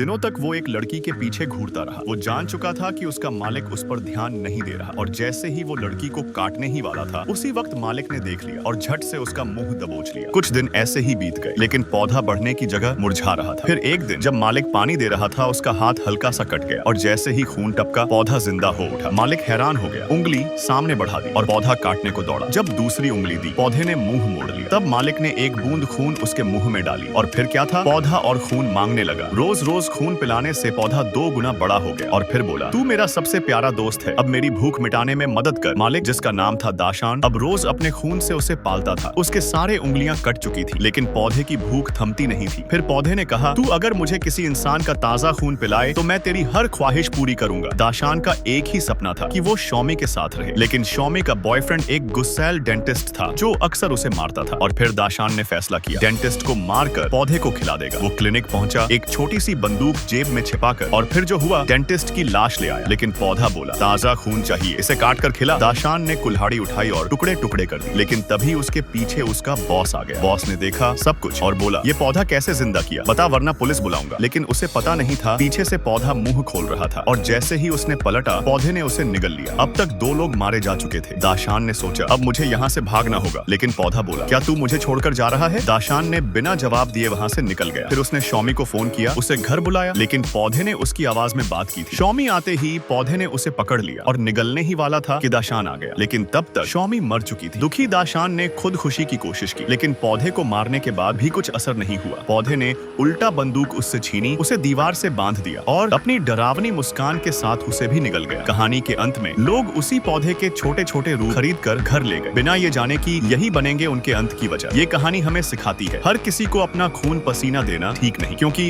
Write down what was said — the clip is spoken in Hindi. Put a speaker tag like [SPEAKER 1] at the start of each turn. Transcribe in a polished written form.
[SPEAKER 1] दिनों तक वो एक लड़की के पीछे घूरता रहा। वो जान चुका था कि उसका मालिक उस पर ध्यान नहीं दे रहा और जैसे ही वो लड़की को काटने ही वाला था, उसी वक्त मालिक ने देख लिया और झट से उसका मुंह दबोच लिया। कुछ दिन ऐसे ही बीत गए, लेकिन पौधा बढ़ने की जगह मुरझा रहा था। फिर एक दिन जब मालिक पानी दे रहा था, उसका हाथ हल्का सा कट गया और जैसे ही खून टपका, पौधा जिंदा हो उठा। मालिक हैरान हो गया, उंगली सामने बढ़ा दी और पौधा काटने को दौड़ा। जब दूसरी उंगली दी, पौधे ने मुंह मोड़ लिया। तब मालिक ने एक बूंद खून उसके मुंह में डाली और फिर क्या था, पौधा और खून मांगने लगा। रोज रोज खून पिलाने से पौधा 2 गुना बड़ा हो गया और फिर बोला, तू मेरा सबसे प्यारा दोस्त है, अब मेरी भूख मिटाने में मदद कर। मालिक, जिसका नाम था दाशान, अब रोज अपने खून से उसे पालता था। उसके सारे उंगलियां कट चुकी थी, लेकिन पौधे की भूख थमती नहीं थी। फिर पौधे ने कहा, तू अगर मुझे किसी इंसान का ताजा खून पिलाए तो मैं तेरी हर ख्वाहिश पूरी करूंगा। दाशान का एक ही सपना था कि वो शौमी के साथ रहे, लेकिन शौमी का बॉयफ्रेंड एक गुस्सैल डेंटिस्ट था जो अक्सर उसे मारता था। और फिर दाशान ने फैसला किया, डेंटिस्ट को मारकर पौधे को खिला देगा। वो क्लिनिक पहुंचा, एक छोटी सी बंदूक जेब में छिपाकर, और फिर जो हुआ, डेंटिस्ट की लाश ले आया। लेकिन पौधा बोला, ताजा खून चाहिए, इसे काट कर खिला। दाशान ने कुल्हाड़ी उठाई और टुकड़े टुकड़े कर दी, लेकिन तभी उसके पीछे उसका बॉस आ गया। बॉस ने देखा सब कुछ और बोला, ये पौधा कैसे जिंदा किया, बता वरना पुलिस बुलाऊंगा। लेकिन उसे पता नहीं था, पीछे से पौधा मुंह खोल रहा था और जैसे ही उसने पलटा, पौधे ने उसे निगल लिया। अब तक 2 लोग मारे जा चुके थे। दाशान ने सोचा, अब मुझे यहाँ से भागना होगा, लेकिन पौधा बोला, क्या तू मुझे छोड़कर जा रहा है? दाशान ने बिना जवाब दिए वहाँ से निकल गया। फिर उसने शौमी को फोन किया, उसे घर बुलाया, लेकिन पौधे ने उसकी आवाज में बात की थी। शौमी आते ही पौधे ने उसे पकड़ लिया और निगलने ही वाला था कि दाशान आ गया, लेकिन तब तक शौमी मर चुकी थी। दुखी दाशान ने खुदकुशी की कोशिश की, लेकिन पौधे को मारने के बाद भी कुछ असर नहीं हुआ। पौधे ने उल्टा बंदूक उससे छीनी, उसे दीवार से बांध दिया और अपनी डरावनी मुस्कान के साथ उसे भी निगल गया। कहानी के अंत में लोग उसी पौधे के छोटे छोटे रूप खरीद कर घर ले गए, बिना ये जाने कि यही बनेंगे उनके अंत की वजह। ये कहानी हमें सिखाती है, हर किसी को अपना खून पसीना देना ठीक नहीं, क्योंकि